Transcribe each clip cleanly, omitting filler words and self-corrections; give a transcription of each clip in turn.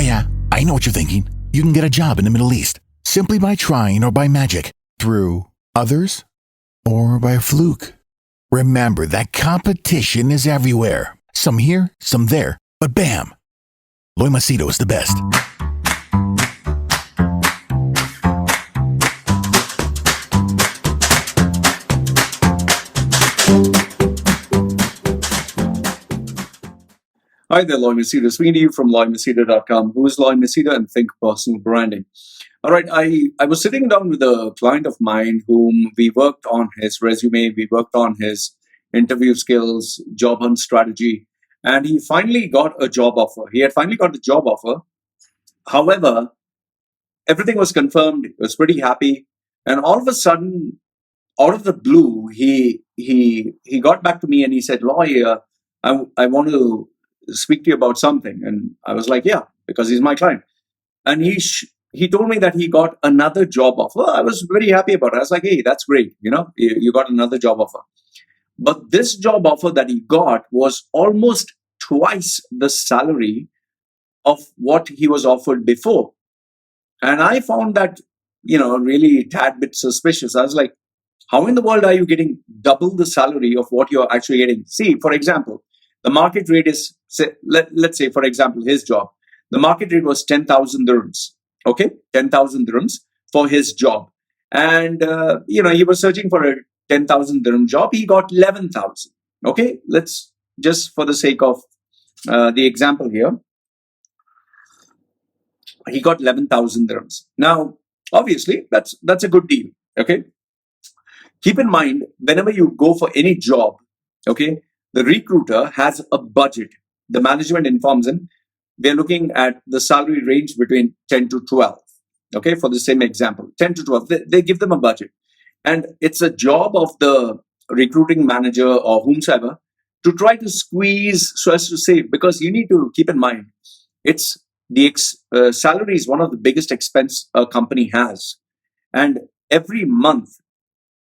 Yeah, I know what you're thinking. You can get a job in the Middle East simply by trying or by magic, through others, or by fluke. Remember that competition is everywhere. Some here, some there, but bam! Loy Machedo is the best. Hi there, Loy Machedo. Speaking to you from LoyMachedo.com. Who is Loy Machedo and Think Personal Branding? All right, I was sitting down with a client of mine whom we worked on his resume, we worked on his interview skills, job hunt strategy, and he finally got a job offer. He had finally got a job offer. However, everything was confirmed. He was pretty happy, and all of a sudden, out of the blue, he got back to me and he said, "Loy, I want to speak to you about something." And I was like, "Yeah," because he's my client. And he told me that he got another job offer. I was very happy about it. I was like, "Hey, that's great. You got another job offer." But this job offer that he got was almost twice the salary of what he was offered before. And I found that, really a tad bit suspicious. I was like, how in the world are you getting double the salary of what you're actually getting? See, for example, the market rate is, let's say, for example, his job. The market rate was 10,000 dirhams. Okay, 10,000 dirhams for his job. And, he was searching for a 10,000 dirham job. He got 11,000. Okay, let's just for the sake of the example here, he got 11,000 dirhams. Now, obviously, that's a good deal. Okay. Keep in mind, whenever you go for any job, okay, the recruiter has a budget. The management informs him, they're looking at the salary range between 10 to 12. Okay, for the same example, 10 to 12. They give them a budget. And it's a job of the recruiting manager or whomsoever to try to squeeze so as to save, because you need to keep in mind, it's the salary is one of the biggest expense a company has. And every month,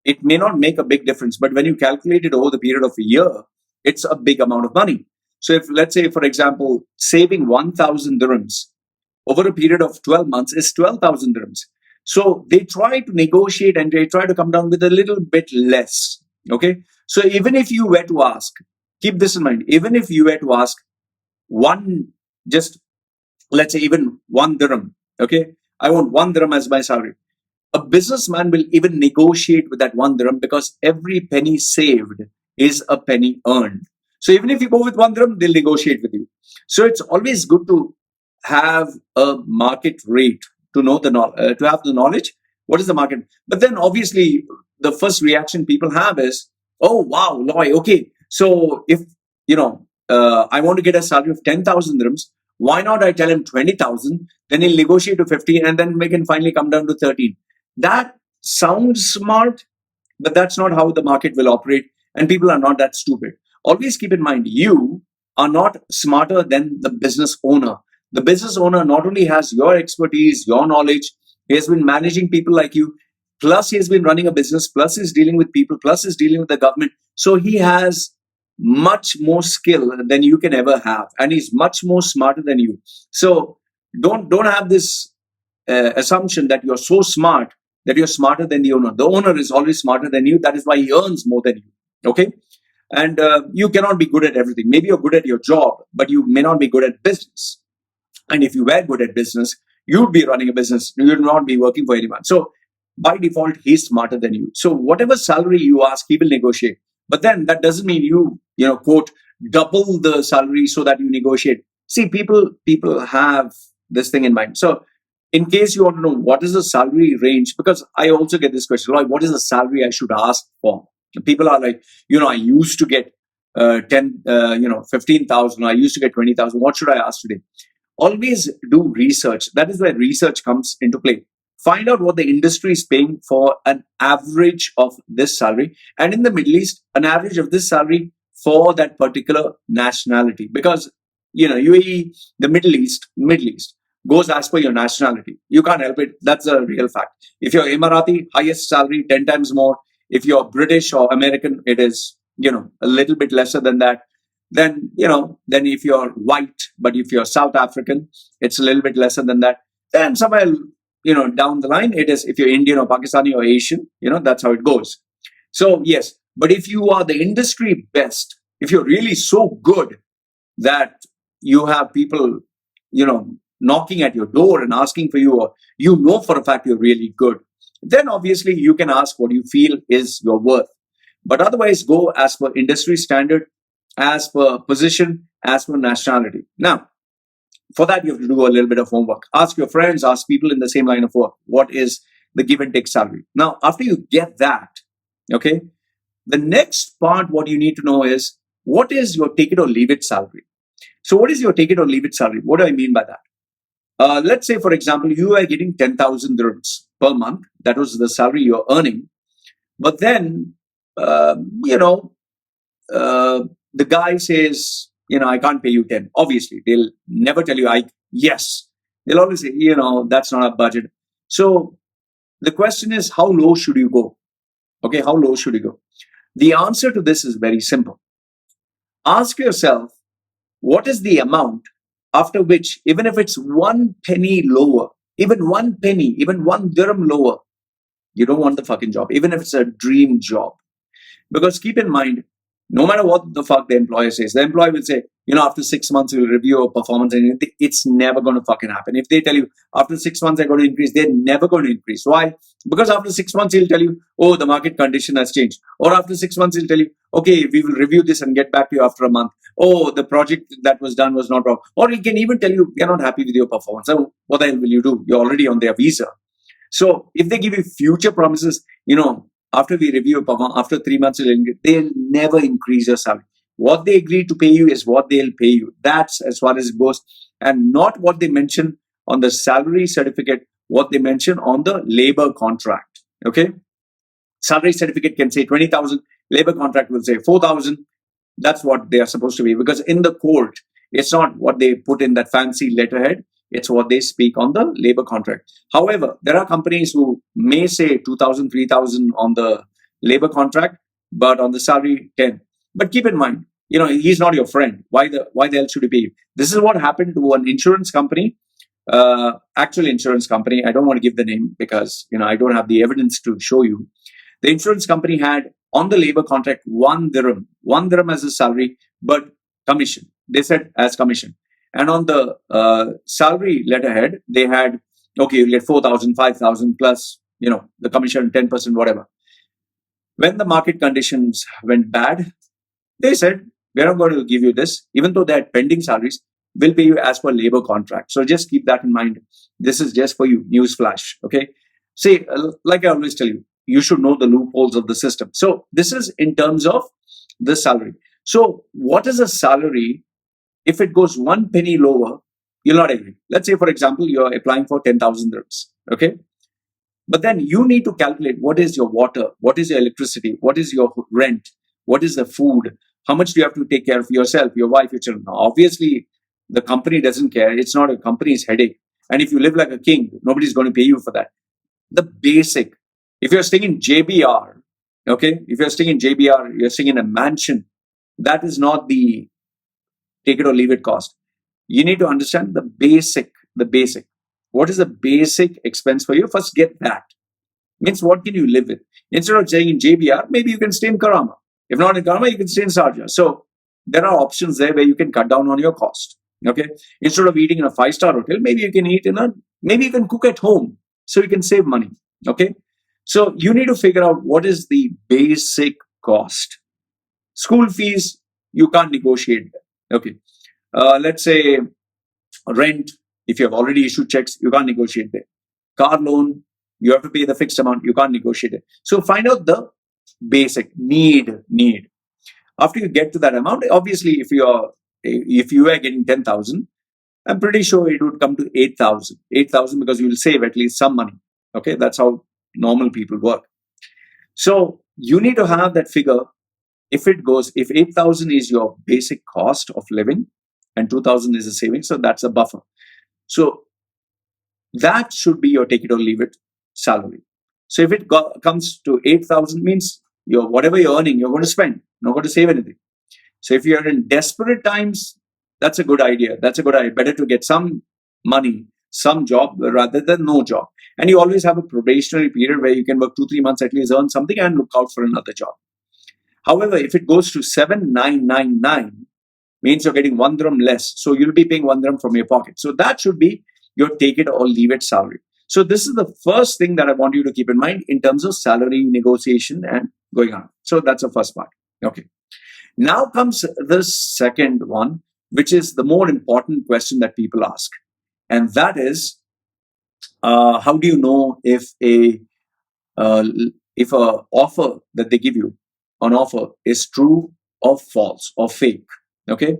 it may not make a big difference, but when you calculate it over the period of a year, it's a big amount of money. So if, let's say, for example, saving 1,000 dirhams over a period of 12 months is 12,000 dirhams. So they try to negotiate and they try to come down with a little bit less. Okay. So even if you were to ask, keep this in mind, even if you were to ask let's say even 1 dirham. Okay. I want 1 dirham as my salary. A businessman will even negotiate with that 1 dirham because every penny saved is a penny earned. So even if you go with 1 dirham, they'll negotiate with you. So it's always good to have a market rate, to know to have the knowledge. What is the market? But then obviously the first reaction people have is, "Oh wow, Loy, okay. So if I want to get a salary of 10,000 dirhams, why not I tell him 20,000? Then he'll negotiate to 15, and then we can finally come down to 13." That sounds smart, but that's not how the market will operate. And people are not that stupid. Always keep in mind, you are not smarter than the business owner. The business owner not only has your expertise, your knowledge, he has been managing people like you, plus he has been running a business, plus he's dealing with people, plus he's dealing with the government. So he has much more skill than you can ever have. And he's much more smarter than you. So don't have this assumption that you're so smart that you're smarter than the owner. The owner is always smarter than you. That is why he earns more than you. Okay. And you cannot be good at everything. Maybe you're good at your job, but you may not be good at business. And if you were good at business, you'd be running a business. You would not be working for anyone. So by default, he's smarter than you. So whatever salary you ask, he will negotiate. But then that doesn't mean you quote, double the salary so that you negotiate. See, people have this thing in mind. So in case you want to know what is the salary range, because I also get this question, like, what is the salary I should ask for? People are like, I used to get 15,000. I used to get 20,000. What should I ask today? Always do research. That is where research comes into play. Find out what the industry is paying for an average of this salary. And in the Middle East, an average of this salary for that particular nationality. Because, UAE, the Middle East goes as per your nationality. You can't help it. That's a real fact. If you're Emirati, highest salary, 10 times more. If you're British or American, it is, a little bit lesser than that. Then, then if you're white, but if you're South African, it's a little bit lesser than that. Then somewhere, down the line, it is if you're Indian or Pakistani or Asian, that's how it goes. So, yes, but if you are the industry best, if you're really so good that you have people, knocking at your door and asking for you, or for a fact you're really good, then obviously you can ask what you feel is your worth. But otherwise, go as per industry standard, as per position, as per nationality. Now, for that, you have to do a little bit of homework. Ask your friends, ask people in the same line of work, what is the give and take salary? Now, after you get that, okay, the next part, what you need to know is what is your take it or leave it salary? So, what is your take it or leave it salary? What do I mean by that? Let's say, for example, you are getting 10,000 dirhams per month. That was the salary you're earning. But then, uh, you know, the guy says, I can't pay you 10. Obviously, they'll never tell you, yes. They'll always say, that's not our budget. So the question is, how low should you go? Okay, how low should you go? The answer to this is very simple. Ask yourself, what is the amount after which, even if it's 1 penny lower, even 1 penny, even 1 dirham lower, you don't want the fucking job, even if it's a dream job. Because keep in mind, no matter what the fuck the employer says, the employer will say, after 6 months we'll review your performance and anything. It's never going to fucking happen. If they tell you after 6 months they're going to increase, they're never going to increase. Why? Because after 6 months he'll tell you, oh, the market condition has changed. Or after 6 months he'll tell you, okay, we will review this and get back to you after a month. Oh, the project that was done was not wrong. Or he can even tell you, we're not happy with your performance. So what the hell will you do? You're already on their visa. So if they give you future promises, after we review your performance, after 3 months, they'll never increase your salary. What they agree to pay you is what they'll pay you. That's as far as it goes. And not what they mention on the salary certificate, what they mention on the labor contract. Okay? Salary certificate can say 20,000, labor contract will say 4,000. That's what they are supposed to be. Because in the court, it's not what they put in that fancy letterhead. It's what they speak on the labor contract. However, there are companies who may say 2,000, 3,000 on the labor contract, but on the salary 10. But keep in mind, he's not your friend. Why the hell should he pay you? This is what happened to an insurance company, actual insurance company. I don't want to give the name because I don't have the evidence to show you. The insurance company had on the labor contract 1 dirham as a salary, but commission. They said as commission. And on the salary letterhead, they had, okay, you get 4,000, 5,000 plus, the commission 10%, whatever. When the market conditions went bad, they said, we're not going to give you this, even though they had pending salaries, we'll pay you as per labor contract. So just keep that in mind. This is just for you, newsflash, okay? See, like I always tell you, you should know the loopholes of the system. So this is in terms of the salary. So what is a salary? If it goes 1 penny lower, you'll not agree. Let's say, for example, you're applying for 10,000 dirhams, okay? But then you need to calculate what is your water, what is your electricity, what is your rent, what is the food, how much do you have to take care of yourself, your wife, your children. Now, obviously, the company doesn't care. It's not a company's headache. And if you live like a king, nobody's going to pay you for that. The basic, if you're staying in JBR, okay, if you're staying in JBR, you're staying in a mansion, that is not the take it or leave it cost. You need to understand the basic. What is the basic expense for you? First, get that. Means what can you live with? Instead of staying in JBR, maybe you can stay in Karama. If not in Karama, you can stay in Sharjah. So there are options there where you can cut down on your cost. Okay. Instead of eating in a 5-star hotel, maybe you can maybe you can cook at home so you can save money. Okay. So you need to figure out what is the basic cost. School fees, you can't negotiate. Okay. Let's say rent, if you have already issued checks, you can't negotiate there. Car loan, you have to pay the fixed amount, you can't negotiate it. So find out the basic need. After you get to that amount, obviously, if you are getting 10,000, I'm pretty sure it would come to 8,000. 8,000 because you will save at least some money. Okay, that's how normal people work. So you need to have that figure. If 8,000 is your basic cost of living and 2,000 is a savings, so that's a buffer. So that should be your take it or leave it salary. So if it comes to 8,000 means whatever you're earning, you're going to spend, you're not going to save anything. So if you're in desperate times, that's a good idea. That's a good idea. Better to get some money, some job rather than no job. And you always have a probationary period where you can work 2-3 months at least, earn something, and look out for another job. However, if it goes to 7,999, means you're getting 1 dirham less. So you'll be paying 1 dirham from your pocket. So that should be your take it or leave it salary. So this is the first thing that I want you to keep in mind in terms of salary negotiation and going on. So that's the first part. Okay. Now comes the second one, which is the more important question that people ask. And that is, how do you know if a offer that they give you, an offer, is true or false or fake? Okay,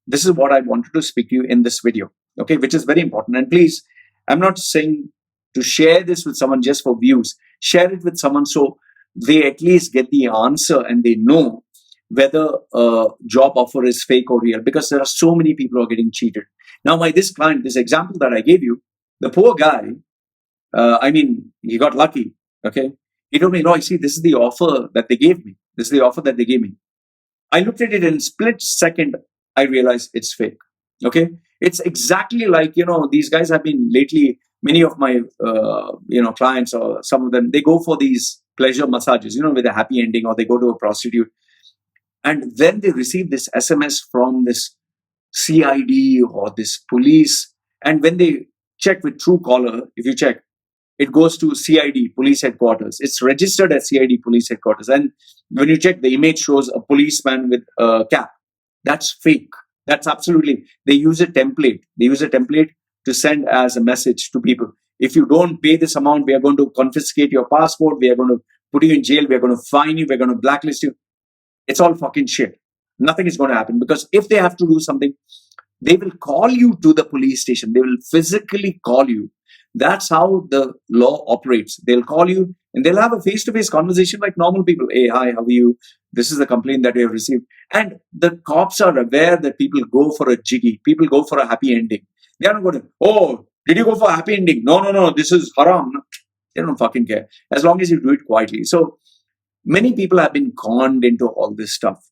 this is what I wanted to speak to you in this video. Okay, which is very important. And please, I'm not saying to share this with someone just for views. Share it with someone so they at least get the answer and they know whether a job offer is fake or real, because there are so many people who are getting cheated. Now, by this client, this example that I gave you, the poor guy, he got lucky. Okay. He told me, no, see, this is the offer that they gave me. This is the offer that they gave me. I looked at it in a split second. I realized it's fake. Okay. It's exactly like, these guys have been lately, many of my, clients or some of them, they go for these pleasure massages, with a happy ending, or they go to a prostitute. And then they receive this SMS from this CID or this police. And when they check with Truecaller, if you check, it goes to CID, police headquarters. It's registered as CID, police headquarters. And when you check, the image shows a policeman with a cap. That's fake. That's absolutely, they use a template. They use a template to send as a message to people. If you don't pay this amount, we are going to confiscate your passport. We are going to put you in jail. We are going to fine you. We're going to blacklist you. It's all fucking shit. Nothing is going to happen, because if they have to do something, they will call you to the police station. They will physically call you. That's how the law operates. They'll call you and they'll have a face-to-face conversation like normal people. Hey, hi, how are you? This is the complaint that we have received. And the cops are aware that people go for a jiggy. People go for a happy ending. They are not going to, oh, did you go for a happy ending? No, this is haram. They don't fucking care. As long as you do it quietly. So many people have been conned into all this stuff.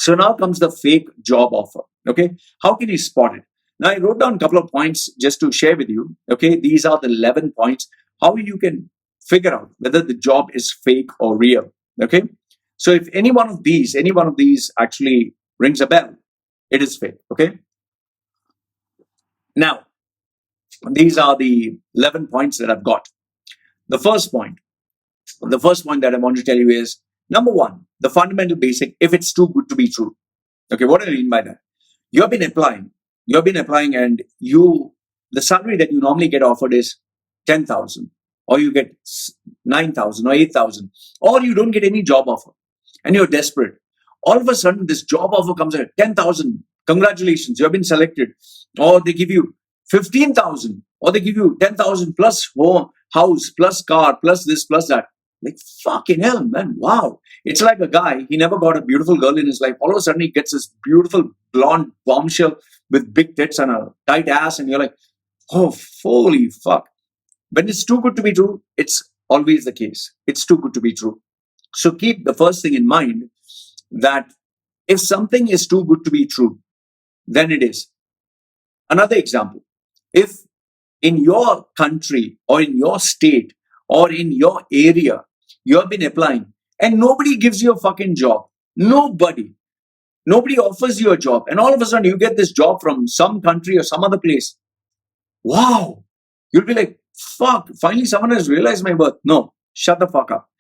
So now comes the fake job offer. Okay. How can you spot it? Now, I wrote down a couple of points just to share with you. Okay. These are the 11 points, how you can figure out whether the job is fake or real. Okay. So if any one of these actually rings a bell, it is fake. Okay. Now, these are the 11 points that I've got. The first point that I want to tell you is, number one, the fundamental basic, if it's too good to be true. Okay, what do I mean by that? You've been applying and the salary that you normally get offered is 10,000, or you get 9,000 or 8,000, or you don't get any job offer and you're desperate. All of a sudden, this job offer comes at 10,000. Congratulations, you have been selected. Or they give you 15,000, or they give you 10,000 plus home, house, plus car, plus this, plus that. Like, fucking hell, man. Wow. It's like a guy, he never got a beautiful girl in his life. All of a sudden, he gets this beautiful blonde bombshell with big tits and a tight ass. And you're like, oh, holy fuck. When it's too good to be true, it's always the case. It's too good to be true. So keep the first thing in mind, that if something is too good to be true, then it is. Another example, if in your country or in your state or in your area, you have been applying and nobody gives you a fucking job. Nobody offers you a job. And all of a sudden you get this job from some country or some other place. Wow. You'll be like, fuck, finally someone has realized my worth. No, shut the fuck up.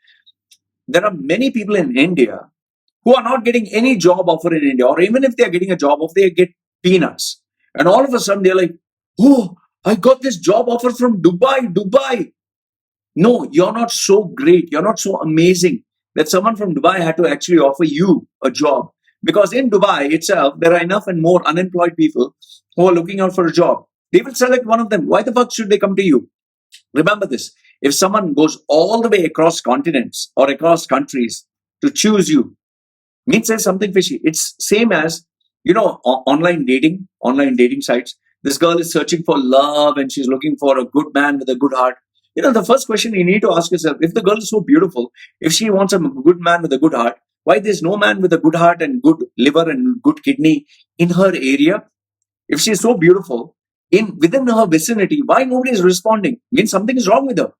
There are many people in India who are not getting any job offer in India, or even if they are getting a job offer, they get peanuts. And all of a sudden they're like, oh, I got this job offer from Dubai. No, you're not so great. You're not so amazing that someone from Dubai had to actually offer you a job. Because in Dubai itself, there are enough and more unemployed people who are looking out for a job. They will select one of them. Why the fuck should they come to you? Remember this. If someone goes all the way across continents or across countries to choose you, means there's something fishy. It's same as, online dating sites. This girl is searching for love and she's looking for a good man with a good heart. The first question you need to ask yourself, if the girl is so beautiful, if she wants a good man with a good heart, Why there's no man with a good heart and good liver and good kidney in her area? If she's so beautiful, within her vicinity, why nobody is responding? Means something is wrong with her.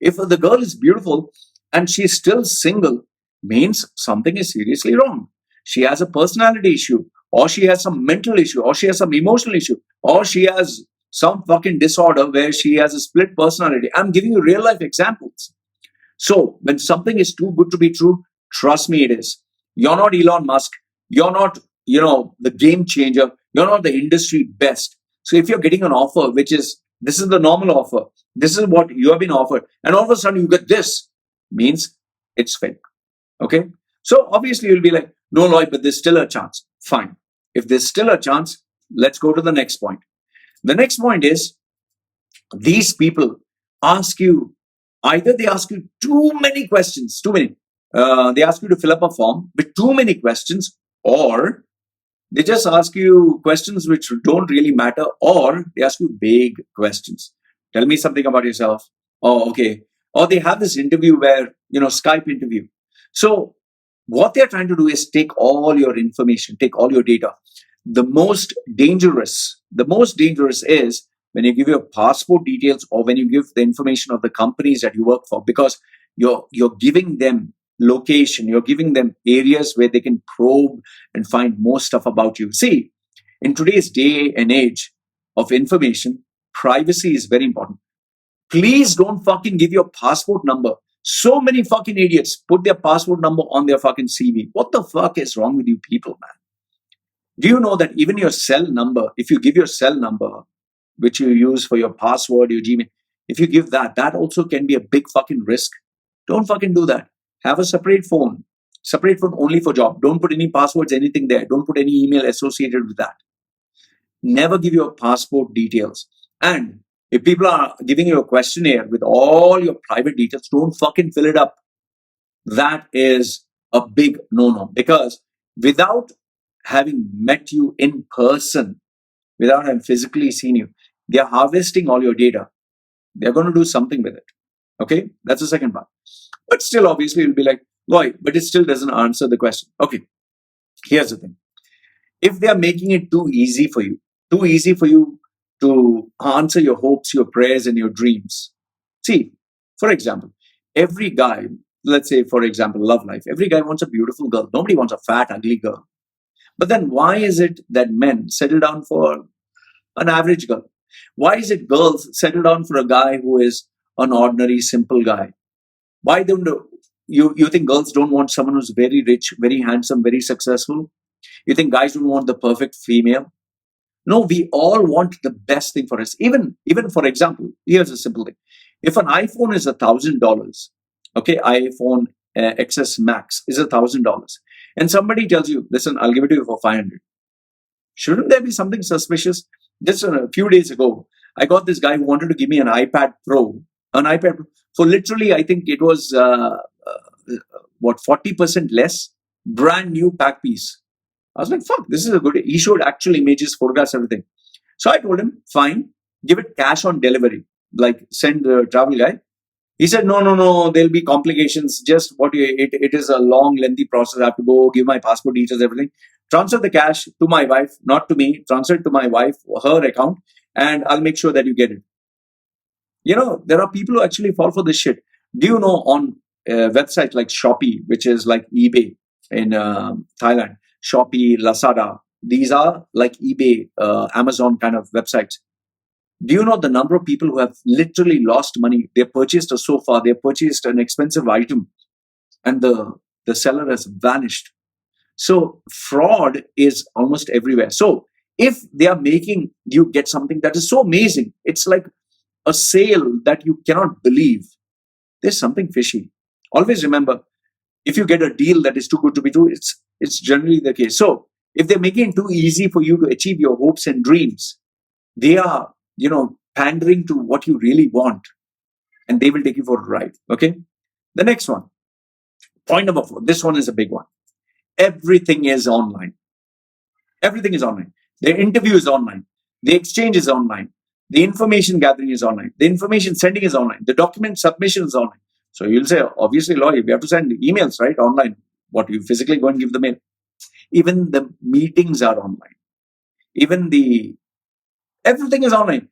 If the girl is beautiful and she's still single, means something is seriously wrong. She has a personality issue, or she has some mental issue, or she has some emotional issue, or she has some fucking disorder where she has a split personality. I'm giving you real life examples. So when something is too good to be true, trust me, it is. You're not Elon Musk. You're not, the game changer. You're not the industry best. So if you're getting an offer, this is the normal offer, this is what you have been offered, and all of a sudden you get this, means it's fake. Okay. So obviously you'll be like, no, Loy, but there's still a chance. Fine. If there's still a chance, let's go to the next point. The next point is, these people ask you, either they ask you too many questions, they ask you to fill up a form with too many questions, or they just ask you questions which don't really matter, or they ask you vague questions. Tell me something about yourself. Oh, okay. Or they have this interview where, Skype interview. So what they're trying to do is take all your information, take all your data. The most dangerous is when you give your passport details, or when you give the information of the companies that you work for, because you're giving them location, you're giving them areas where they can probe and find more stuff about you. See, in today's day and age of information, privacy is very important. Please don't fucking give your passport number. So many fucking idiots put their passport number on their fucking CV. What the fuck is wrong with you people, man? Do you know that even your cell number, if you give your cell number, which you use for your password, your Gmail, if you give that also can be a big fucking risk. Don't fucking do that. Have a separate phone only for job. Don't put any passwords, anything there. Don't put any email associated with that. Never give your passport details. And if people are giving you a questionnaire with all your private details, don't fucking fill it up. That is a big no-no, because without having met you in person, without having physically seen you, they are harvesting all your data. They're going to do something with it. Okay, that's the second part. But still, obviously, you'll be like, Loy, but it still doesn't answer the question. Okay, here's the thing. If they are making it too easy for you to answer your hopes, your prayers, and your dreams. See, for example, every guy, let's say, for example, love life, every guy wants a beautiful girl. Nobody wants a fat, ugly girl. But then why is it that men settle down for an average girl? Why is it girls settle down for a guy who is an ordinary, simple guy? Why don't you think girls don't want someone who's very rich, very handsome, very successful? You think guys don't want the perfect female? No, we all want the best thing for us. Even for example, here's a simple thing. If an iPhone is $1,000, okay, iPhone XS Max is $1,000, and somebody tells you, listen, I'll give it to you for 500. Shouldn't there be something suspicious? Just a few days ago, I got this guy who wanted to give me an iPad Pro for literally, I think it was 40% less, brand new pack piece. I was like, fuck, this is a good. He showed actual images, photographs, everything. So I told him, fine, give it cash on delivery, like send the travel guy. He said, no, there'll be complications. Just it is a long, lengthy process. I have to go give my passport details, everything. Transfer the cash to my wife, not to me. Transfer it to my wife, her account, and I'll make sure that you get it. There are people who actually fall for this shit. Do you know on websites like Shopee, which is like eBay in Thailand, Shopee, Lazada, these are like eBay, Amazon kind of websites. Do you know the number of people who have literally lost money? They purchased a sofa, they purchased an expensive item, and the seller has vanished. So fraud is almost everywhere. So if they are making you get something that is so amazing, it's like a sale that you cannot believe, there's something fishy. Always remember, if you get a deal that is too good to be true, it's generally the case. So if they're making it too easy for you to achieve your hopes and dreams, they are, pandering to what you really want, and they will take you for a ride. Okay. The next one, point number 4. This one is a big one. Everything is online. Everything is online. The interview is online. The exchange is online. The information gathering is online. The information sending is online. The document submission is online. So you'll say, obviously, Loy, we have to send emails, right? Online. What, you physically go and give the mail? Even the meetings are online. Even everything is online.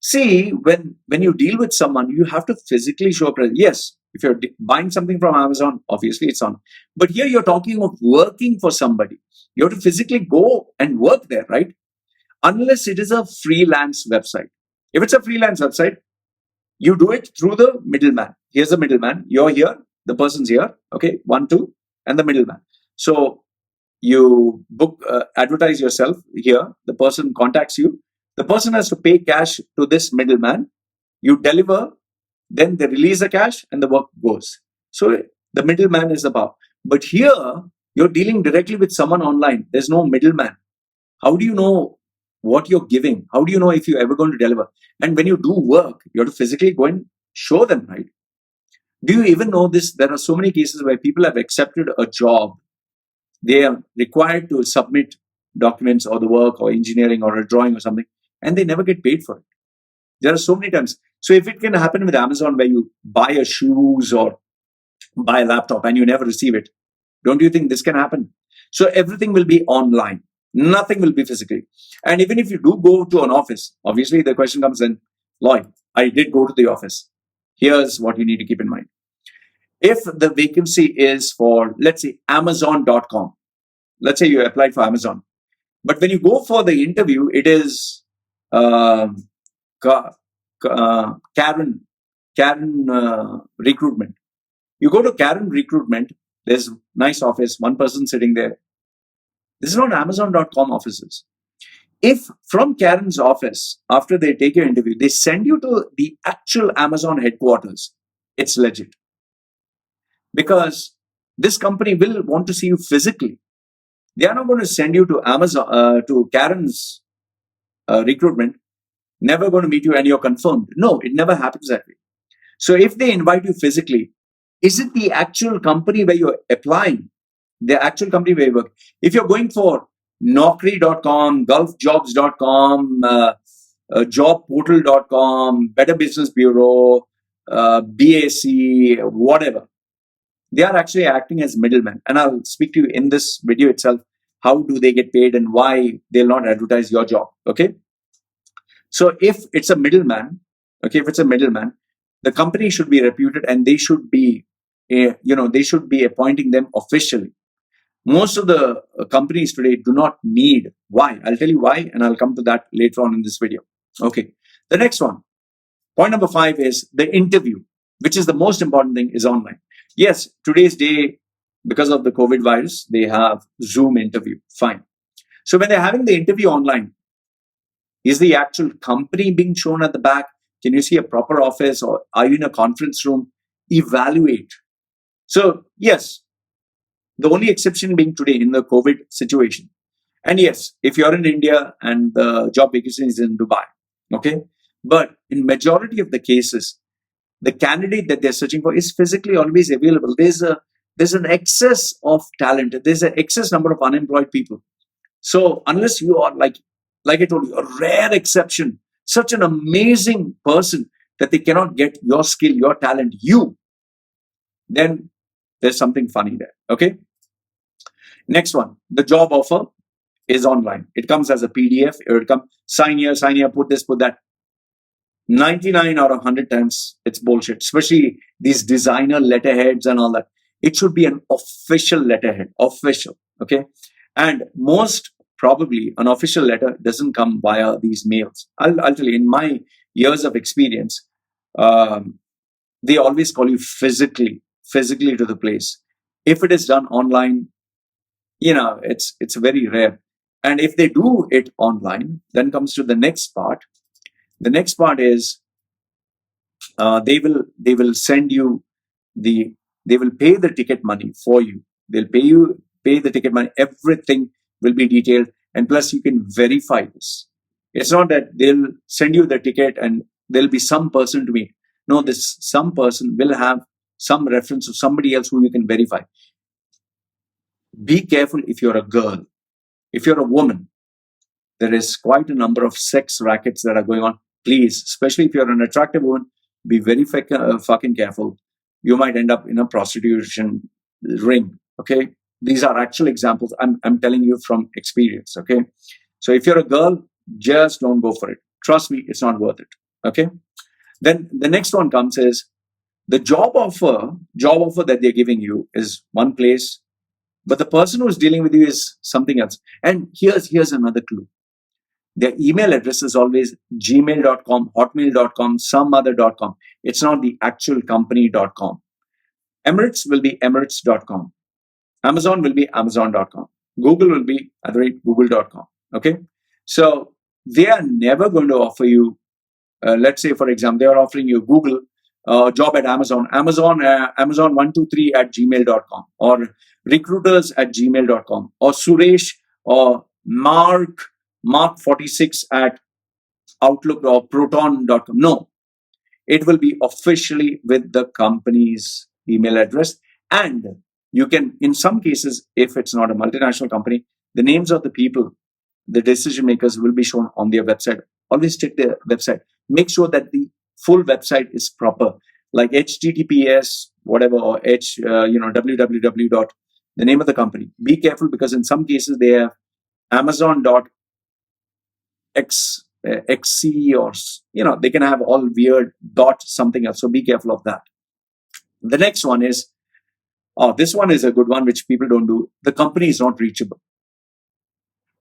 See, when you deal with someone, you have to physically show up. Yes, if you're buying something from Amazon, obviously it's on. But here you're talking of working for somebody. You have to physically go and work there, right? Unless it is a freelance website. If it's a freelance website, you do it through the middleman. Here's the middleman. You're here. The person's here. Okay, 1, 2, and the middleman. So you advertise yourself here. The person contacts you. The person has to pay cash to this middleman. You deliver, then they release the cash and the work goes. So the middleman is the power. But here, you're dealing directly with someone online. There's no middleman. How do you know what you're giving? How do you know if you're ever going to deliver? And when you do work, you have to physically go and show them, right? Do you even know this? There are so many cases where people have accepted a job. They are required to submit documents or the work or engineering or a drawing or something, and they never get paid for it. There are so many times. So if it can happen with Amazon where you buy a shoes or buy a laptop and you never receive it, don't you think this can happen? So everything will be online. Nothing will be physically. And even if you do go to an office, obviously the question comes then, Loy, I did go to the office. Here's what you need to keep in mind. If the vacancy is for, let's say, Amazon.com, let's say you applied for Amazon, but when you go for the interview, it is Karen recruitment. You go to Karen recruitment, there's nice office, one person sitting there. This is not Amazon.com offices. If from Karen's office, after they take your interview, they send you to the actual Amazon headquarters, it's legit. Because this company will want to see you physically. They are not going to send you to Amazon, to Karen's recruitment, never going to meet you and you're confirmed. No, it never happens that way. So if they invite you physically, is it the actual company where you're applying? The actual company where you work. If you're going for Naukri.com, GulfJobs.com, JobPortal.com, Better Business Bureau, BAC, whatever, they are actually acting as middlemen. And I'll speak to you in this video itself. How do they get paid and why they'll not advertise your job? Okay. So if it's a middleman, the company should be reputed and they should be, they should be appointing them officially. Most of the companies today do not need. Why? I'll tell you why, and I'll come to that later on in this video. Okay. The next one, point number 5 is the interview, which is the most important thing, is online. Yes, today's day, because of the COVID virus, they have Zoom interview. Fine. So when they're having the interview online, is the actual company being shown at the back? Can you see a proper office, or are you in a conference room? Evaluate. So yes, the only exception being today in the COVID situation. And yes, if you're in India and the job vacancy is in Dubai, okay? But in majority of the cases, the candidate that they're searching for is physically always available. There's an excess of talent. There's an excess number of unemployed people. So unless you are like I told you, a rare exception, such an amazing person that they cannot get your skill, your talent, then there's something funny there. Okay. Next one, the job offer is online. It comes as a PDF. It will come, sign here, put this, put that. 99 out of 100 times, it's bullshit, especially these designer letterheads and all that. It should be an official letterhead, official. Okay. And most probably an official letter doesn't come via these mails. I'll tell you, in my years of experience, they always call you physically to the place. If it is done online, it's very rare. And if they do it online, then comes to the next part. The next part is they will send you they will pay the ticket money for you. They'll pay the ticket money. Everything will be detailed, and plus you can verify this. It's not that they'll send you the ticket and there'll be some person to meet. No, this some person will have some reference to somebody else who you can verify. Be careful if you're a girl. If you're a woman, there is quite a number of sex rackets that are going on. Please, especially if you're an attractive woman, be very fucking careful. You might end up in a prostitution ring. Okay, these are actual examples. I'm telling you from experience. Okay, so if you're a girl, just don't go for it. Trust me, it's not worth it. Okay. Then the next one comes is the job offer that they're giving you is one place, but the person who's dealing with you is something else. And here's another clue. Their email address is always gmail.com, hotmail.com, some other.com. It's not the actual company.com. Emirates will be emirates.com. Amazon will be amazon.com. Google will be @google.com. Okay. So they are never going to offer you, let's say, for example, they are offering you Google job at Amazon, Amazon123 at gmail.com, or recruiters at gmail.com, or Suresh or Mark46 at Outlook or Proton.com. No, it will be officially with the company's email address. And you can, in some cases, if it's not a multinational company, the names of the people, the decision makers, will be shown on their website. Always check their website. Make sure that the full website is proper, like HTTPS, whatever, or www dot, the name of the company. Be careful, because in some cases they have Amazon.xc, or they can have all weird dot something else. So be careful of that. The next one is, this one is a good one, which people don't do. The company is not reachable.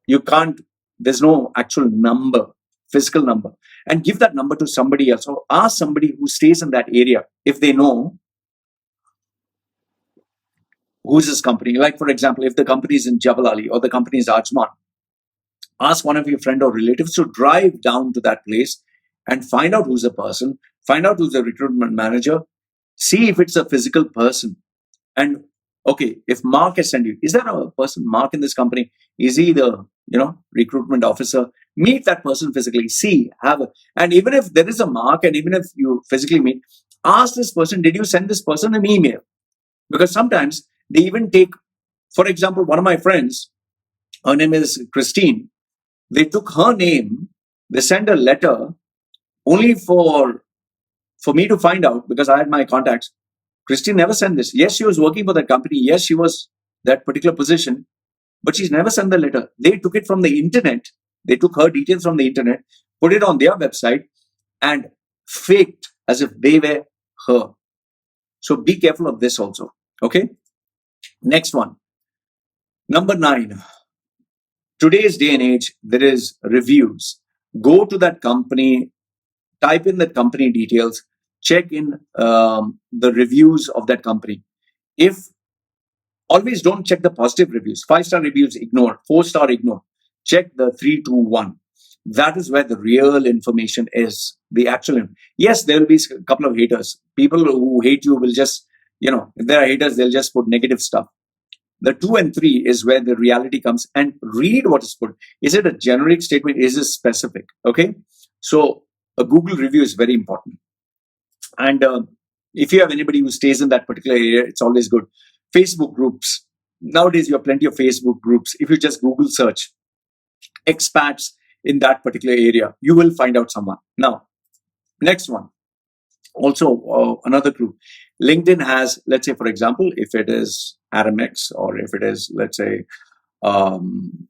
You can't, there's no actual number, physical number, and give that number to somebody else, or ask somebody who stays in that area if they know who's this company. Like, for example, if the company is in Jabal Ali or the company is Ajman, ask one of your friend or relatives to drive down to that place and find out who's the person, find out who's the recruitment manager, see if it's a physical person. And okay, if Mark has sent you, is there a person Mark in this company? Is he the recruitment officer? Meet that person physically. See, and even if there is a Mark, and even if you physically meet, ask this person, did you send this person an email? Because sometimes they even take, for example, one of my friends, her name is Christine. They took her name, they sent a letter only for me to find out, because I had my contacts. Christine never sent this. Yes, she was working for that company. Yes, she was that particular position, but she's never sent the letter. They took it from the internet. They took her details from the internet, put it on their website, and faked as if they were her. So be careful of this also. Okay. Next one. Number 9. Today's day and age, there is reviews. Go to that company, type in that company details, check in the reviews of that company. Always don't check the positive reviews. 5-star reviews, ignore. 4-star, ignore. Check the 3, 2, 1. That is where the real information is. The actual. Yes, there will be a couple of haters. People who hate you will just, if there are haters, they'll just put negative stuff. The 2 and 3 is where the reality comes, and read what is put. Is it a generic statement? Is it specific? Okay. So a Google review is very important. And if you have anybody who stays in that particular area, it's always good. Facebook groups. Nowadays, you have plenty of Facebook groups. If you just Google search expats in that particular area, you will find out someone. Now, next one. Also, another clue. LinkedIn has, let's say, for example, if it is Aramex, or if it is, let's say, some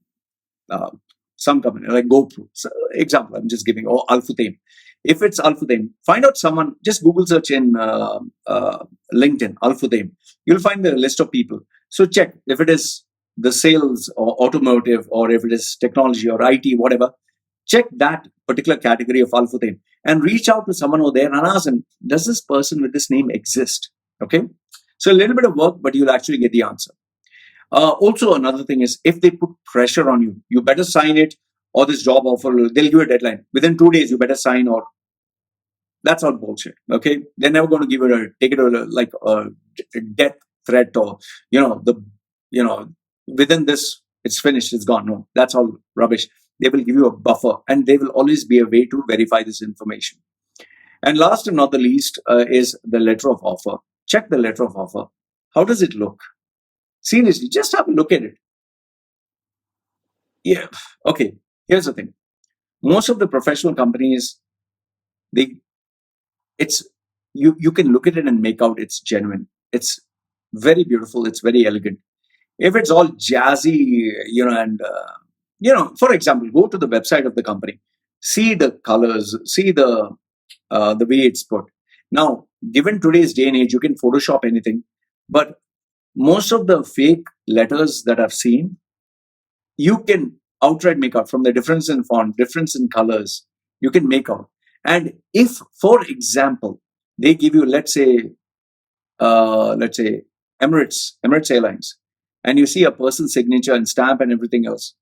company like GoPro. So, example, I'm just giving, or Al-Futtaim. If it's Al-Futtaim, find out someone, just Google search in LinkedIn, Al-Futtaim. You'll find the list of people. So check if it is the sales or automotive, or if it is technology or IT, whatever. Check that particular category of Al-Futtaim and reach out to someone over there and ask them, does this person with this name exist? Okay. So a little bit of work, but you'll actually get the answer. Also, another thing is, if they put pressure on you, you better sign it, or this job offer, they'll give you a deadline. Within 2 days, you better sign, or that's all bullshit. Okay. They're never going to give it take it like a death threat, or, within this, it's finished, it's gone. No, that's all rubbish. They will give you a buffer, and there will always be a way to verify this information. And last and not the least is the letter of offer. Check the letter of offer. How does it look? Seriously, just have a look at it. Yeah. Okay. Here's the thing. Most of the professional companies, you can look at it and make out it's genuine. It's very beautiful. It's very elegant. If it's all jazzy, for example, go to the website of the company, see the colors, see the way it's put. Now, given today's day and age, you can Photoshop anything, but most of the fake letters that I've seen, you can outright make out from the difference in font, difference in colors, you can make out. And if, for example, they give you, let's say Emirates Airlines, and you see a person's signature and stamp and everything else,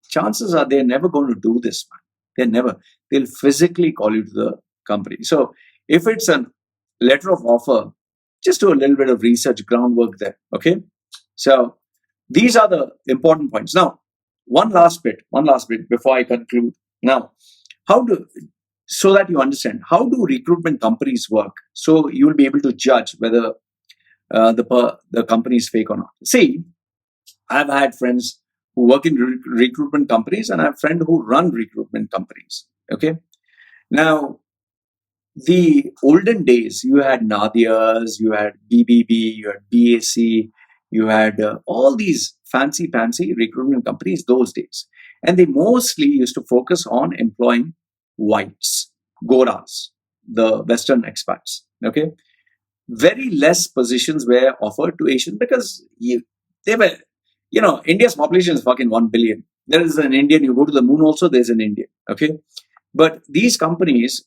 chances are they're never going to do this, man. They'll physically call you to the company. So if it's a letter of offer, just do a little bit of research groundwork there. Okay. So these are the important points. Now, one last bit before I conclude. Now, so that you understand, how do recruitment companies work? So you'll be able to judge whether the company is fake or not. See, I've had friends who work in recruitment companies, and I have friends who run recruitment companies. Okay. Now, the olden days, you had Nadia's, you had BBB, you had BAC, you had all these fancy recruitment companies those days. And they mostly used to focus on employing whites, Goras, the Western expats. Okay. Very less positions were offered to Asian because India's population is fucking 1 billion. There is an Indian, you go to the moon also, there's an Indian. Okay. But these companies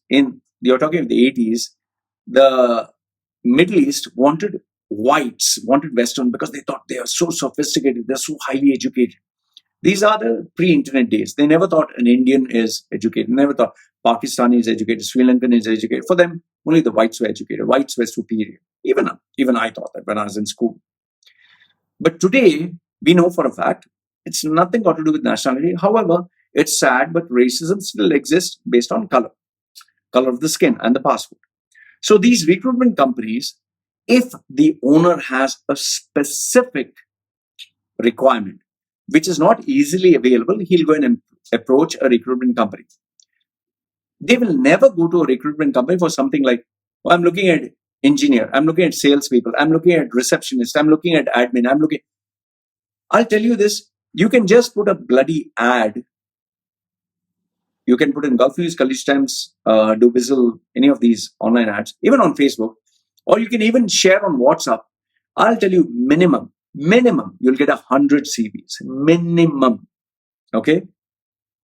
you're talking of the 80s, the Middle East wanted whites, wanted Western, because they thought they are so sophisticated, they're so highly educated. These are the pre-internet days. They never thought an Indian is educated. Never thought Pakistani is educated, Sri Lankan is educated. For them, only the whites were educated. Whites were superior. Even I thought that when I was in school. But today, we know for a fact, it's nothing got to do with nationality. However, it's sad, but racism still exists based on color of the skin and the passport. So these recruitment companies, if the owner has a specific requirement, which is not easily available, he'll go and approach a recruitment company. They will never go to a recruitment company for something like, I'm looking at engineer, I'm looking at salespeople, I'm looking at receptionist, I'm looking at admin, I'll tell you this, you can just put a bloody ad. You can put in Gulf News, College Times, Dubizzle, any of these online ads, even on Facebook, or you can even share on WhatsApp. I'll tell you, minimum, you'll get 100 CVs, minimum. Okay,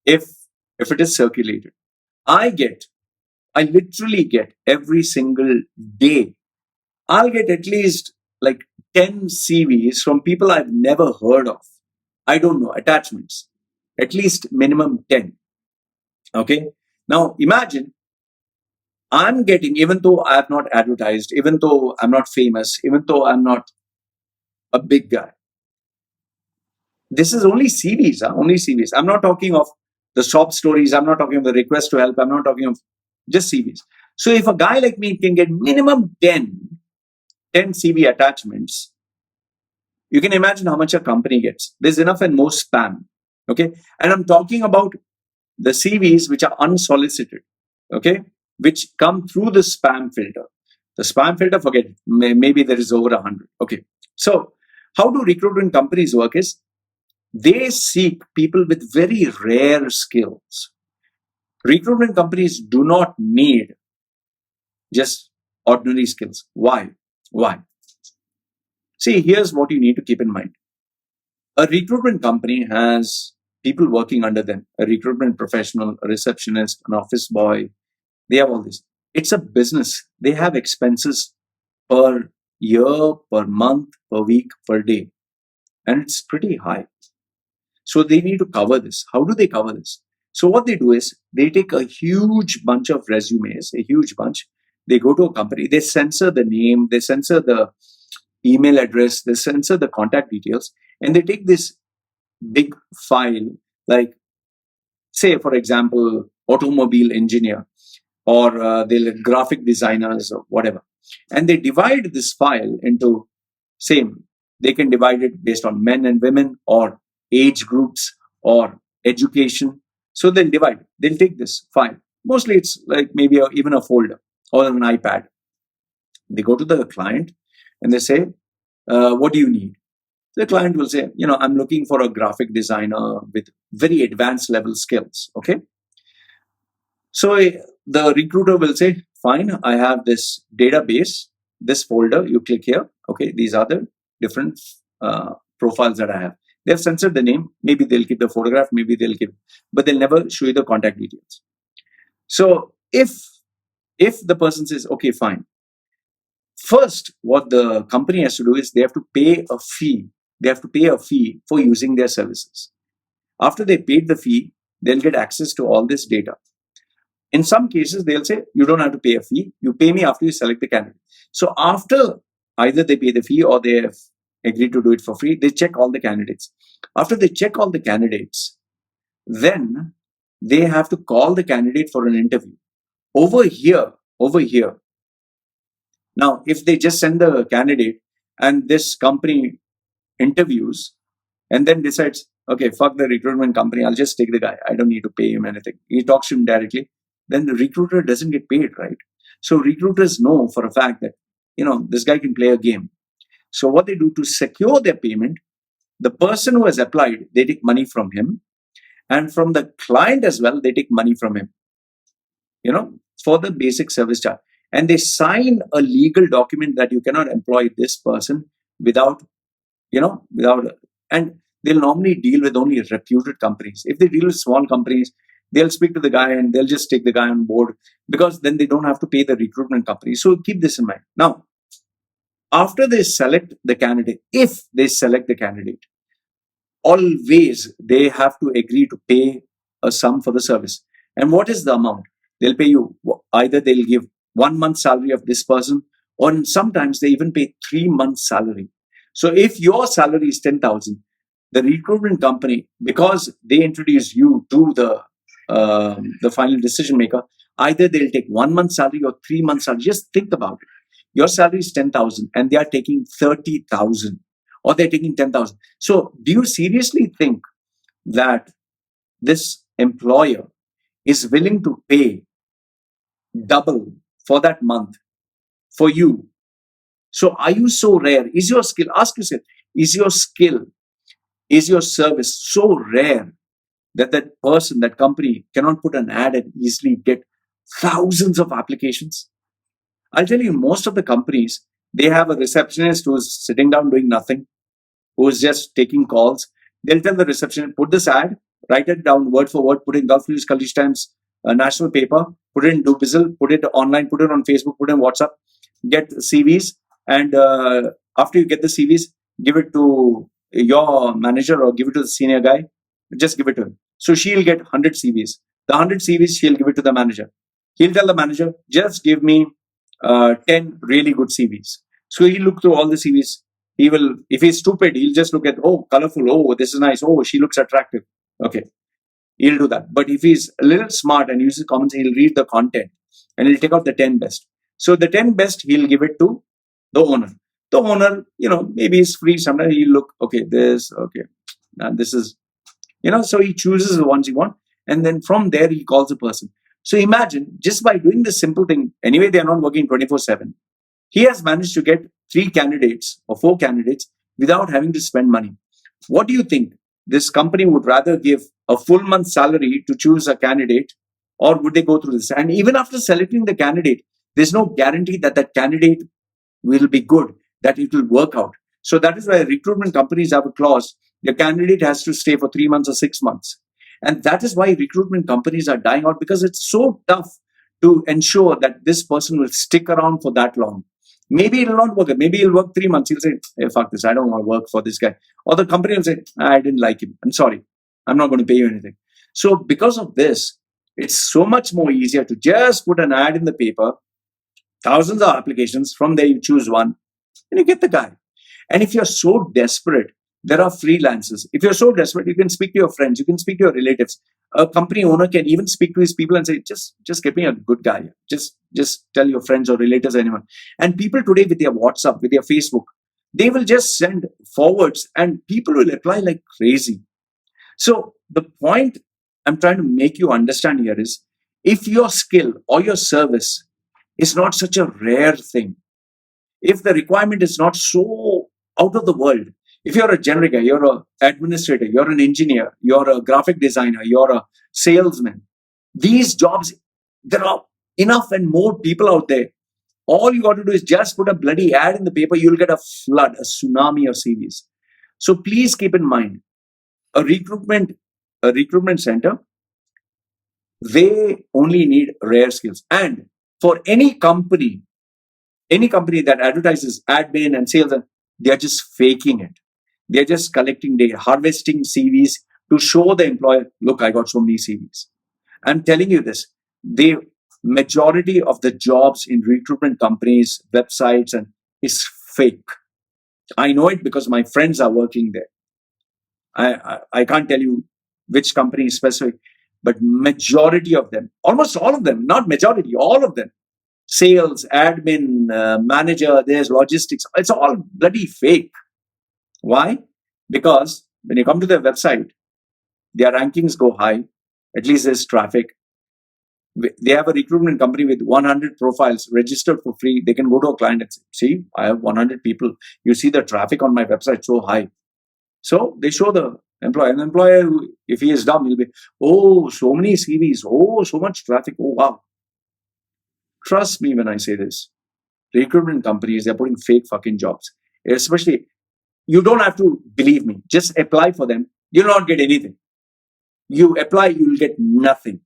if it is circulated, I literally get every single day. I'll get at least like 10 CVs from people I've never heard of. I don't know, attachments, at least minimum 10. Okay. Now imagine I'm getting, even though I have not advertised, even though I'm not famous, even though I'm not a big guy. This is only CVs, only CVs. I'm not talking of the shop stories. I'm not talking of the request to help. I'm not talking of just CVs. So if a guy like me can get minimum 10 CV attachments, you can imagine how much a company gets. There's enough and more spam. Okay. And I'm talking about the CVs which are unsolicited. Okay. Which come through the spam filter. The spam filter, forget it. Maybe there is over 100. Okay. So how do recruitment companies work is, they seek people with very rare skills. Recruitment companies do not need just ordinary skills. Why? See, here's what you need to keep in mind. A recruitment company has people working under them, a recruitment professional, a receptionist, an office boy. They have all this. It's a business. They have expenses per year, per month, per week, per day. And it's pretty high. So they need to cover this. How do they cover this? So what they do is, they take a huge bunch of resumes, a huge bunch. They go to a company, they censor the name, they censor the email address, they censor the contact details, and they take this big file, like, say, for example, automobile engineer, or they'll graphic designers or whatever. And they divide this file into, same, they can divide it based on men and women, or age groups, or education. So they'll divide. They'll take this file. Mostly it's like maybe even a folder or an iPad. They go to the client and they say, what do you need? The client will say, I'm looking for a graphic designer with very advanced level skills. Okay. So the recruiter will say, fine, I have this database, this folder, you click here. Okay. These are the different profiles that I have. They've censored the name. Maybe they'll keep the photograph, maybe they'll keep, but they'll never show you the contact details. So if the person says, okay, fine. First, what the company has to do is they have to pay a fee. They have to pay a fee for using their services. After they paid the fee, they'll get access to all this data. In some cases, they'll say, you don't have to pay a fee. You pay me after you select the candidate. So after either they pay the fee or they have agreed to do it for free, they check all the candidates. After they check all the candidates, then they have to call the candidate for an interview. Over here. Now, if they just send the candidate and this company interviews and then decides, okay, fuck the recruitment company, I'll just take the guy. I don't need to pay him anything. He talks to him directly. Then the recruiter doesn't get paid, right? So recruiters know for a fact that, this guy can play a game. So what they do to secure their payment, the person who has applied, they take money from him. And from the client as well, they take money from him, for the basic service charge. And they sign a legal document that you cannot employ this person without, and they'll normally deal with only reputed companies. If they deal with small companies, they'll speak to the guy and they'll just take the guy on board because then they don't have to pay the recruitment company. So keep this in mind. Now, after they select the candidate, if they select the candidate, always they have to agree to pay a sum for the service. And what is the amount? They'll pay you, either they'll give 1 month's salary of this person, or sometimes they even pay 3 months' salary. So if your salary is 10,000, the recruitment company, because they introduce you to the final decision maker, either they'll take 1 month's salary or 3 months' salary. Just think about it. Your salary is 10,000 and they are taking 30,000 or they're taking 10,000. So do you seriously think that this employer is willing to pay double for that month for you? So are you so rare? Is your skill, ask yourself, is your service so rare that person, that company cannot put an ad and easily get thousands of applications? I'll tell you, most of the companies, they have a receptionist who's sitting down doing nothing, who's just taking calls. They'll tell the receptionist, put this ad, write it down word for word, put it in Gulf News, Khaleej Times, national paper, put it in Dubizzle, put it online, put it on Facebook, put it in WhatsApp, get CVs, and after you get the CVs, give it to your manager or give it to the senior guy, just give it to him. So she'll get 100 CVs. The 100 CVs, she'll give it to the manager. He'll tell the manager, just give me 10 really good CVs. So he'll look through all the CVs. He will, if he's stupid, he'll just look at, oh, colorful, oh, this is nice, oh, she looks attractive. Okay, he'll do that. But if he's a little smart and uses common sense, he'll read the content and he'll take out the 10 best. So the 10 best, he'll give it to the owner. The owner, maybe he's free sometimes. He'll look, okay, this, okay, and this is, so he chooses the ones he wants. And then from there, he calls the person. So imagine, just by doing this simple thing, anyway, they're not working 24/7. He has managed to get 3 candidates or 4 candidates without having to spend money. What do you think? This company would rather give a full month's salary to choose a candidate, or would they go through this? And even after selecting the candidate, there's no guarantee that that candidate will be good, that it will work out. So that is why recruitment companies have a clause. The candidate has to stay for 3 months or 6 months. And that is why recruitment companies are dying out, because it's so tough to ensure that this person will stick around for that long. Maybe it'll not work. Maybe he'll work 3 months. He'll say, hey, fuck this. I don't want to work for this guy. Or the company will say, I didn't like him. I'm sorry. I'm not going to pay you anything. So because of this, it's so much more easier to just put an ad in the paper, thousands of applications. From there, you choose one and you get the guy. And if you're so desperate, there are freelancers. If you're so desperate, you can speak to your friends, you can speak to your relatives. A company owner can even speak to his people and say, just get me a good guy. Just tell your friends or relatives, anyone. And people today with their WhatsApp, with their Facebook, they will just send forwards and people will apply like crazy. So the point I'm trying to make you understand here is, if your skill or your service is not such a rare thing, if the requirement is not so out of the world, If you're a generic guy, you're an administrator, you're an engineer, you're a graphic designer, you're a salesman, these jobs, there are enough and more people out there. All you got to do is just put a bloody ad in the paper, you'll get a flood, a tsunami of CVs. So please keep in mind, a recruitment center, they only need rare skills. And for any company that advertises admin and sales, they're just faking it. They're just collecting data, harvesting CVs to show the employer, look, I got so many CVs. I'm telling you this, the majority of the jobs in recruitment companies, websites, and is fake. I know it because my friends are working there. I can't tell you which company is specific, but majority of them, almost all of them, not majority, all of them, sales, admin, manager, there's logistics, it's all bloody fake. Why? Because when you come to their website, their rankings go high, at least there's traffic. They have a recruitment company with 100 profiles registered for free. They can go to a client and say, see, I have 100 people. You see the traffic on my website so high. So they show the employer. An employer, if he is dumb, he'll be, oh, so many CVs. Oh, so much traffic. Oh, wow. Trust me when I say this. Recruitment companies, they're putting fake fucking jobs. Especially, you don't have to believe me. Just apply for them. You'll not get anything. You apply, you'll get nothing.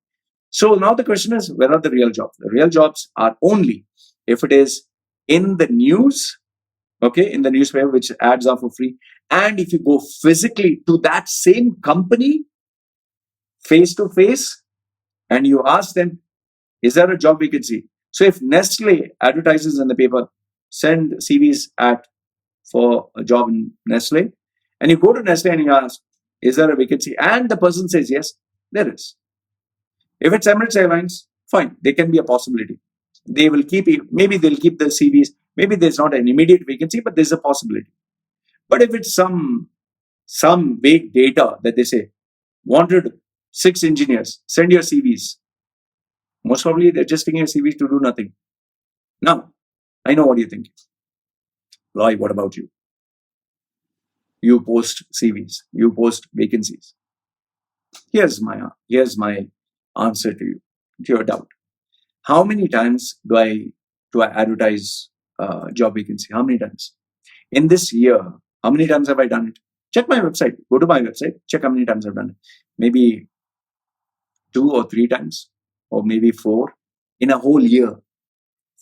So now the question is, where are the real jobs? The real jobs are only if it is in the news, okay, in the newspaper, which ads are for free. And if you go physically to that same company, face to face, and you ask them, is there a job vacancy? So if Nestle advertises in the paper, send CVs for a job in Nestle, and you go to Nestle and you ask, is there a vacancy? And the person says, yes, there is. If it's Emirates Airlines, fine, they can be a possibility. They will keep it, maybe they'll keep the CVs, maybe there's not an immediate vacancy, but there's a possibility. But if it's some vague data that they say, wanted 6 engineers, send your CVs. Most probably they're just taking your CVs to do nothing. Now, I know what you think. Loy, what about you? You post CVs, you post vacancies. Here's my answer to your doubt. How many times do I advertise job vacancy? How many times? In this year, how many times have I done it? Check my website. Go to my website. Check how many times I've done it. Maybe 2 or 3 times, or maybe 4 in a whole year.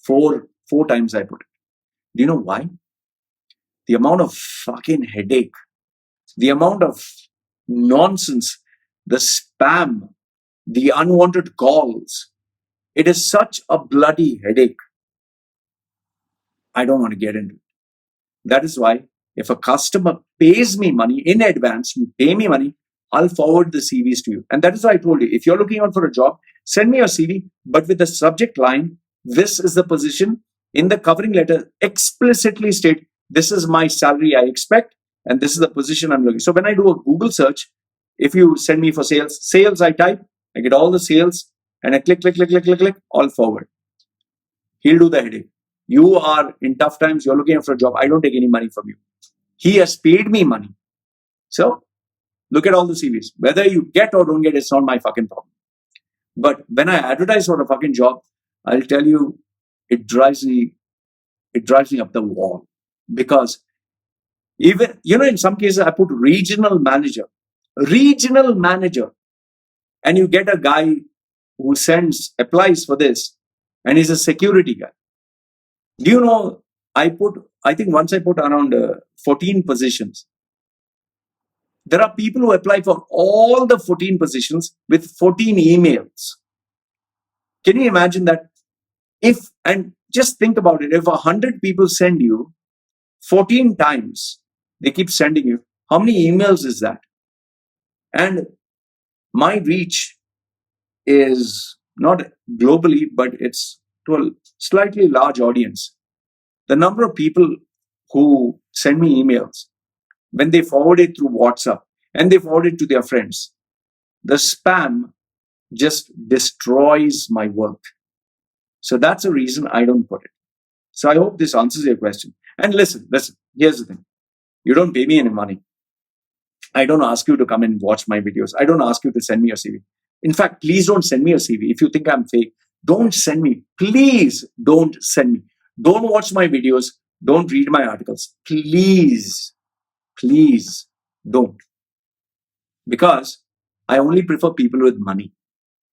4 times I put it. Do you know why? The amount of fucking headache, the amount of nonsense, the spam, the unwanted calls. It is such a bloody headache. I don't want to get into it. That is why if a customer pays me money in advance, you pay me money, I'll forward the CVs to you. And that is why I told you, if you're looking out for a job, send me your CV, but with the subject line, this is the position. In the covering letter, explicitly state, this is my salary I expect, and this is the position I'm looking. So when I do a Google search, if you send me for sales I type, I get all the sales, and I click, all forward. He'll do the headache. You are in tough times, you're looking for a job, I don't take any money from you. He has paid me money. So look at all the CVs. Whether you get or don't get, it's not my fucking problem. But when I advertise for a fucking job, I'll tell you, it drives me up the wall. Because even, in some cases, I put regional manager, and you get a guy who applies for this, and he's a security guy. Do you know, I think once I put around 14 positions. There are people who apply for all the 14 positions with 14 emails. Can you imagine that? And just think about it, if 100 people send you 14 times, they keep sending you, how many emails is that? And my reach is not globally, but it's to a slightly large audience. The number of people who send me emails, when they forward it through WhatsApp and they forward it to their friends, the spam just destroys my work. So that's the reason I don't put it. So I hope this answers your question. And listen, here's the thing. You don't pay me any money. I don't ask you to come and watch my videos. I don't ask you to send me your CV. In fact, please don't send me your CV. If you think I'm fake, don't send me. Please don't send me. Don't watch my videos. Don't read my articles. Please, please don't. Because I only prefer people with money.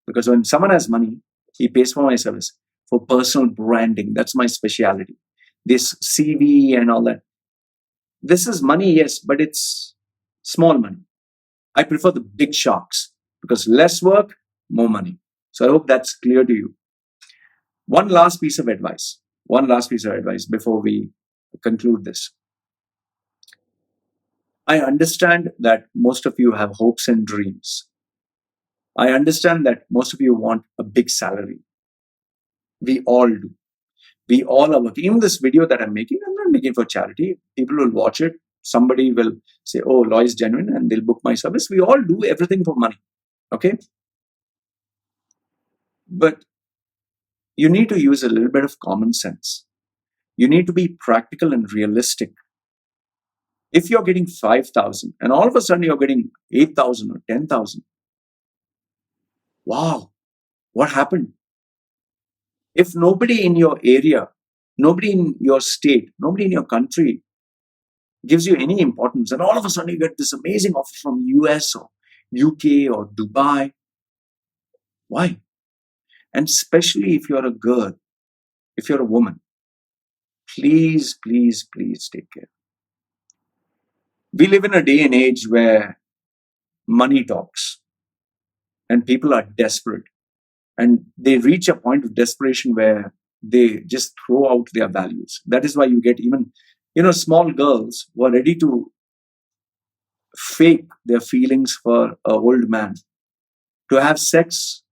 Because when someone has money, he pays for my service, for personal branding. That's my specialty. This CV and all that. This is money, yes, but it's small money. I prefer the big sharks because less work, more money. So I hope that's clear to you. One last piece of advice. One last piece of advice before we conclude this. I understand that most of you have hopes and dreams. I understand that most of you want a big salary. We all do. We all are working. Even this video that I'm not making for charity. People will watch it. Somebody will say, oh, Loy is genuine, and they'll book my service. We all do everything for money. Okay? But you need to use a little bit of common sense. You need to be practical and realistic. If you're getting 5,000 and all of a sudden you're getting 8,000 or 10,000, wow, what happened? If nobody in your area, nobody in your state, nobody in your country gives you any importance, and all of a sudden you get this amazing offer from US or UK or Dubai, why? And especially if you're a girl, if you're a woman, please, please, please take care. We live in a day and age where money talks and people are desperate, and they reach a point of desperation where they just throw out their values. That is why you get even, small girls who are ready to fake their feelings for an old man, to have sex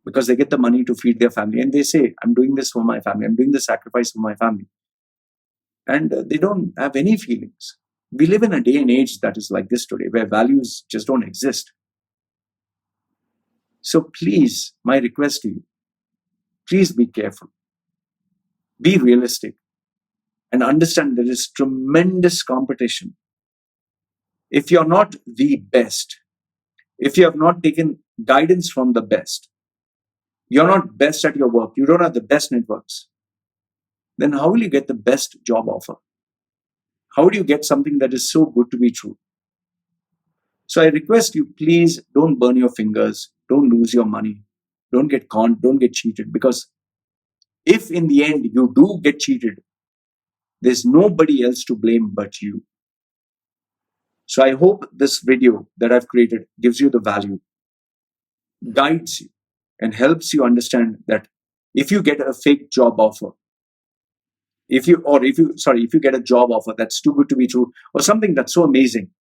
because they get the money to feed their family. And they say, I'm doing this for my family. I'm doing the sacrifice for my family. And they don't have any feelings. We live in a day and age that is like this today, where values just don't exist. So please, my request to you, please be careful. Be realistic and understand there is tremendous competition. If you're not the best, if you have not taken guidance from the best, you're not best at your work, you don't have the best networks, then how will you get the best job offer? How do you get something that is so good to be true? So I request you, please don't burn your fingers, don't lose your money, don't get conned, don't get cheated, because if in the end you do get cheated, there's nobody else to blame but you. So I hope this video that I've created gives you the value, guides you, and helps you understand that if you get a fake job offer, if you get a job offer that's too good to be true, or something that's so amazing,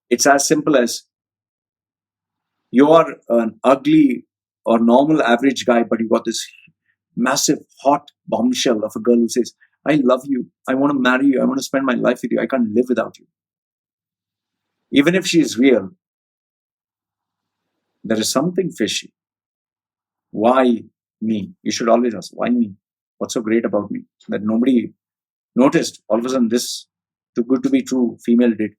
it's as simple as you are an ugly or normal average guy, but you got this massive hot bombshell of a girl who says, I love you, I want to marry you, I want to spend my life with you, I can't live without you. Even if she is real, there is something fishy. Why me? You should always ask, why me? What's so great about me that nobody noticed? All of a sudden, this too good to be true female did.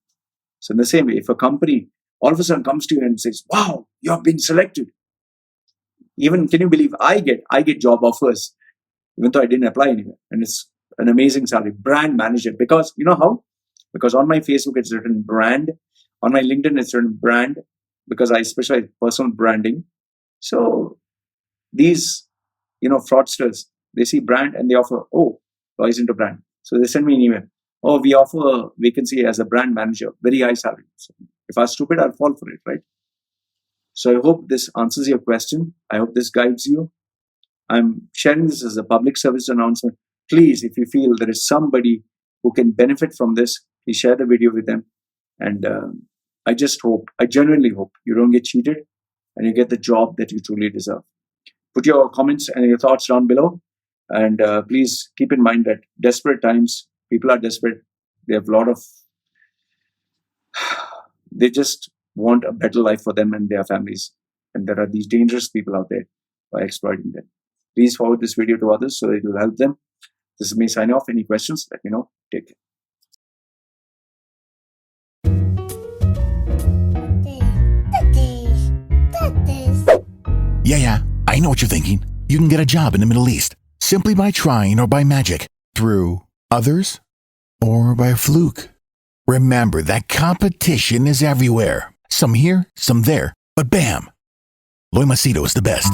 So in the same way, if a company all of a sudden comes to you and says, wow, you have been selected. Even, can you believe I get job offers, even though I didn't apply anywhere. And it's an amazing salary. Brand manager. Because you know how? Because on my Facebook it's written brand. On my LinkedIn it's written brand, because I specialize in personal branding. So these, fraudsters, they see brand and they offer, oh, Loy's into brand. So they send me an email. Oh, we offer a vacancy as a brand manager, very high salary. So if I was stupid, I'll fall for it, right? So I hope this answers your question. I hope this guides you. I'm sharing this as a public service announcement. Please, if you feel there is somebody who can benefit from this, please share the video with them. And I genuinely hope you don't get cheated and you get the job that you truly deserve. Put your comments and your thoughts down below. And please keep in mind that desperate times, people are desperate. They have a lot of, they just want a better life for them and their families. And there are these dangerous people out there who are exploiting them. Please forward this video to others so it will help them. This is me signing off. Any questions, let me know. Take care. Yeah, I know what you're thinking. You can get a job in the Middle East simply by trying or by magic, through others or by fluke. Remember that competition is everywhere. Some here, some there, but bam! Loy Machedo is the best.